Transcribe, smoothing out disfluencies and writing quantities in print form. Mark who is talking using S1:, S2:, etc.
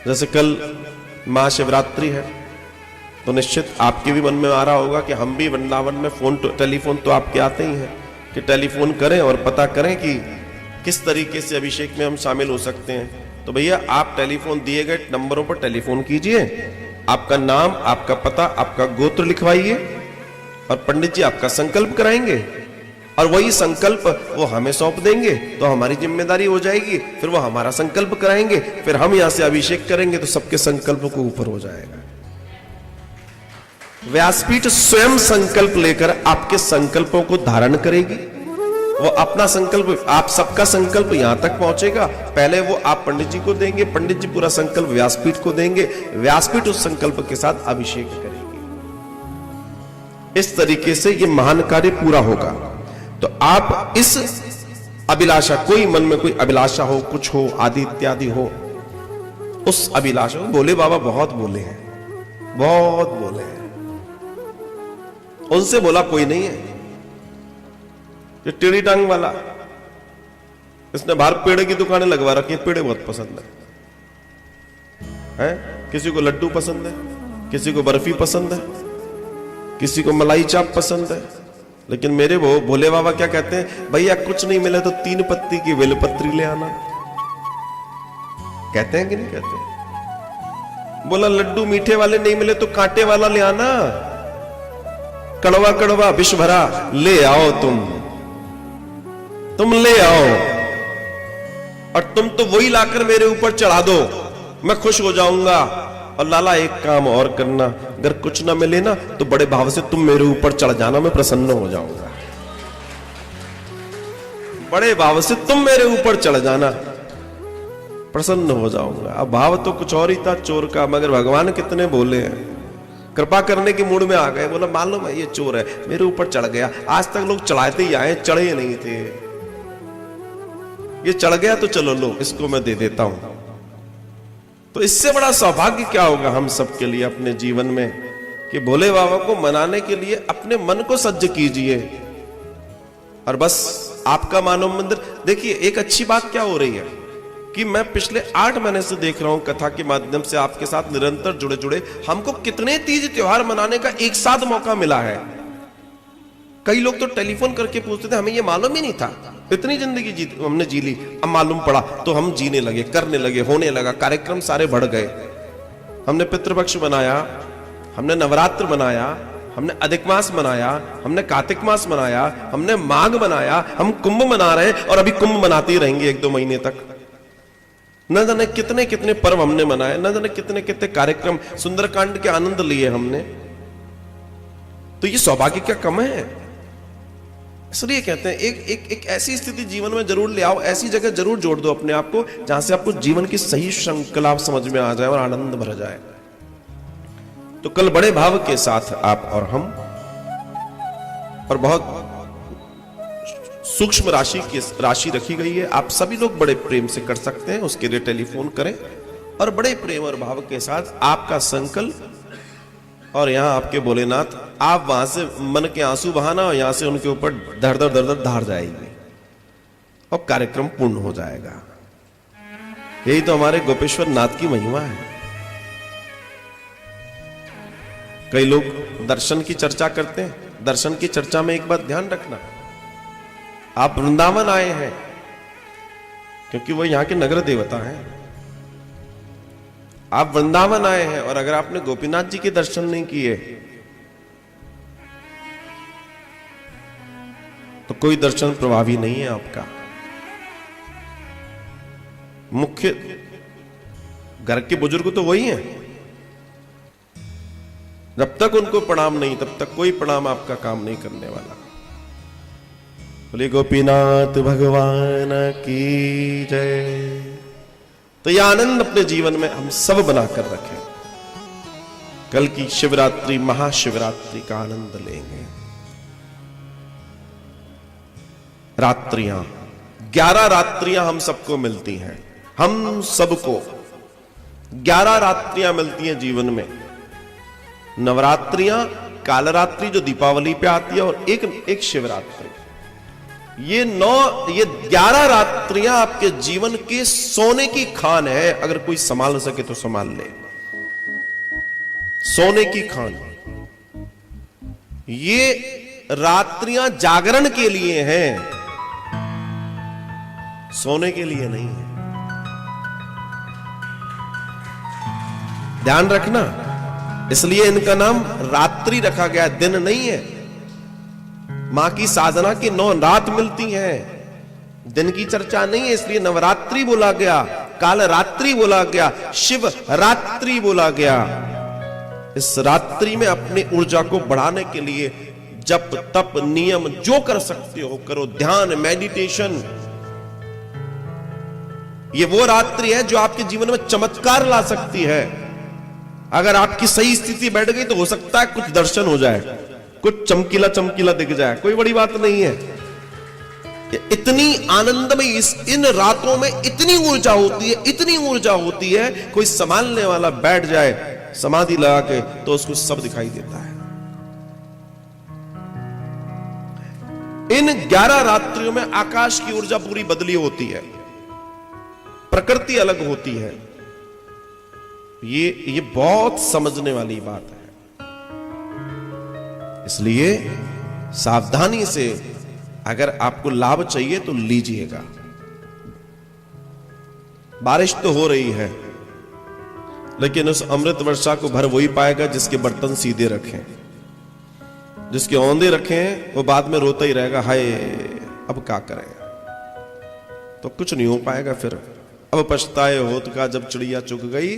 S1: जैसे कल महाशिवरात्रि है, तो निश्चित आपके भी मन में आ रहा होगा कि हम भी वृंदावन में टेलीफोन तो आपके आते ही हैं कि टेलीफोन करें और पता करें कि किस तरीके से अभिषेक में हम शामिल हो सकते हैं। तो भैया आप टेलीफोन दिए गए नंबरों पर टेलीफोन कीजिए, आपका नाम, आपका पता, आपका गोत्र लिखवाइए और पंडित जी आपका संकल्प कराएंगे और वही संकल्प वो हमें सौंप देंगे, तो हमारी जिम्मेदारी हो जाएगी। फिर वो हमारा संकल्प कराएंगे, फिर हम यहां से अभिषेक करेंगे, तो सबके संकल्प को ऊपर हो जाएगा। व्यासपीठ स्वयं संकल्प लेकर आपके संकल्पों को धारण करेगी। वो अपना संकल्प, आप सबका संकल्प यहां तक पहुंचेगा। पहले वो आप पंडित जी को देंगे, पंडित जी पूरा संकल्प व्यासपीठ को देंगे, व्यासपीठ उस संकल्प के साथ अभिषेक करेगी। इस तरीके से ये महान कार्य पूरा होगा। तो आप इस अभिलाषा, कोई मन में कोई अभिलाषा हो, कुछ हो, आदि इत्यादि हो, उस अभिलाषा को, भोले बाबा बहुत बोले हैं, बहुत बोले हैं, उनसे बोला कोई नहीं है। ये टेढ़ी टांग वाला, इसने बाहर पेड़े की दुकानें लगवा रखी है, पेड़े बहुत पसंद है? किसी को लड्डू पसंद है, किसी को बर्फी पसंद है, किसी को मलाई चाप पसंद है। लेकिन मेरे वो भोले बाबा क्या कहते हैं, भैया कुछ नहीं मिले तो 3 पत्ती की बेलपत्री ले आना। कहते हैं कि नहीं कहते? बोला लड्डू मीठे वाले नहीं मिले तो कांटे वाला ले आना, कड़वा कड़वा विष भरा ले आओ, तुम ले आओ, और तुम तो वही लाकर मेरे ऊपर चढ़ा दो, मैं खुश हो जाऊंगा। और लाला एक काम और करना, अगर कुछ ना मिले ना तो बड़े भाव से तुम मेरे ऊपर चढ़ जाना, मैं प्रसन्न हो जाऊंगा। बड़े भाव से तुम मेरे ऊपर चढ़ जाना, प्रसन्न हो जाऊंगा। अब भाव तो कुछ और ही था चोर का, मगर भगवान कितने बोले हैं, कृपा करने के मूड में आ गए। बोला मालूम है ये चोर है, मेरे ऊपर चढ़ गया। आज तक लोग चढ़ाते ही आए, चढ़े नहीं थे। ये चढ़ गया तो चलो लो, इसको मैं दे देता हूं। तो इससे बड़ा सौभाग्य क्या होगा हम सबके लिए अपने जीवन में, कि भोले बाबा को मनाने के लिए अपने मन को सज्ज कीजिए और बस आपका मानव मंदिर। देखिए एक अच्छी बात क्या हो रही है कि मैं पिछले 8 महीने से देख रहा हूं, कथा के माध्यम से आपके साथ निरंतर जुड़े जुड़े हमको कितने तीज त्योहार मनाने का एक साथ मौका मिला है। कई लोग तो टेलीफोन करके पूछते थे, हमें ये मालूम ही नहीं था, इतनी जिंदगी हमने जी ली, अब मालूम पड़ा तो हम जीने लगे, करने लगे, होने लगा, कार्यक्रम सारे बढ़ गए। हमने पितृपक्ष मनाया, हमने नवरात्र मनाया, हमने अधिक मास मनाया, हमने कार्तिक मास मनाया, हमने माघ मनाया, हम कुंभ मना रहे हैं और अभी कुंभ मनाते ही रहेंगे 1-2 महीने तक। न जाने कितने कितने पर्व हमने मनाए, न जाने कितने कितने कार्यक्रम, सुंदरकांड के आनंद लिए हमने। तो ये सौभाग्य क्या कम है? इसलिए कहते हैं एक ऐसी स्थिति जीवन में जरूर ले आओ, ऐसी जगह जरूर जोड़ दो अपने आप को जहां से आपको जीवन की सही श्रृंखला समझ में आ जाए और आनंद भर जाए। तो कल बड़े भाव के साथ आप और हम, और बहुत सूक्ष्म राशि रखी गई है, आप सभी लोग बड़े प्रेम से कर सकते हैं। उसके लिए टेलीफोन करें और बड़े प्रेम और भाव के साथ आपका संकल्प, और यहां आपके भोलेनाथ, आप वहां से मन के आंसू बहाना और यहां से उनके ऊपर धर धर धार जाएगी और कार्यक्रम पूर्ण हो जाएगा। यही तो हमारे गोपेश्वर नाथ की महिमा है। कई लोग दर्शन की चर्चा करते हैं, दर्शन की चर्चा में एक बात ध्यान रखना, आप वृंदावन आए हैं क्योंकि वो यहां के नगर देवता हैं। आप वृंदावन आए हैं और अगर आपने गोपीनाथ जी के दर्शन नहीं किए तो कोई दर्शन प्रभावी नहीं है आपका। मुख्य घर के बुजुर्ग तो वही हैं, जब तक उनको प्रणाम नहीं तब तक कोई प्रणाम आपका काम नहीं करने वाला। बोले गोपीनाथ भगवान की जय। तो यह आनंद अपने जीवन में हम सब बनाकर रखें। कल की शिवरात्रि, महाशिवरात्रि का आनंद लेंगे। रात्रियां, 11 रात्रियां हम सबको मिलती हैं, हम सबको 11 रात्रियां मिलती हैं जीवन में। नवरात्रियां, कालरात्रि जो दीपावली पे आती है, और एक शिवरात्रि। ये 11 रात्रियां आपके जीवन के सोने की खान है। अगर कोई संभाल सके तो संभाल ले। सोने की खान। ये रात्रियां जागरण के लिए हैं, सोने के लिए नहीं है। ध्यान रखना, इसलिए इनका नाम रात्रि रखा गया, दिन नहीं है। मां की साधना की 9 रात मिलती हैं, दिन की चर्चा नहीं है, इसलिए नवरात्रि बोला गया, काल रात्रि बोला गया, शिव रात्रि बोला गया। इस रात्रि में अपनी ऊर्जा को बढ़ाने के लिए जप तप नियम जो कर सकते हो करो, ध्यान मेडिटेशन। ये वो रात्रि है जो आपके जीवन में चमत्कार ला सकती है। अगर आपकी सही स्थिति बैठ गई तो हो सकता है कुछ दर्शन हो जाए, कुछ चमकीला चमकीला दिख जाए, कोई बड़ी बात नहीं है। इतनी आनंदमय इन रातों में इतनी ऊर्जा होती है, इतनी ऊर्जा होती है, कोई संभालने वाला बैठ जाए समाधि लगा के तो उसको सब दिखाई देता है। इन 11 रात्रियों में आकाश की ऊर्जा पूरी बदली होती है, प्रकृति अलग होती है। ये बहुत समझने वाली बात है। इसलिए सावधानी से अगर आपको लाभ चाहिए तो लीजिएगा। बारिश तो हो रही है, लेकिन उस अमृत वर्षा को भर वही पाएगा जिसके बर्तन सीधे रखें। जिसके औंधे रखें वो बाद में रोता ही रहेगा, हाय अब क्या करें, तो कुछ नहीं हो पाएगा। फिर अब पछताए होत का जब चिड़िया चुग गई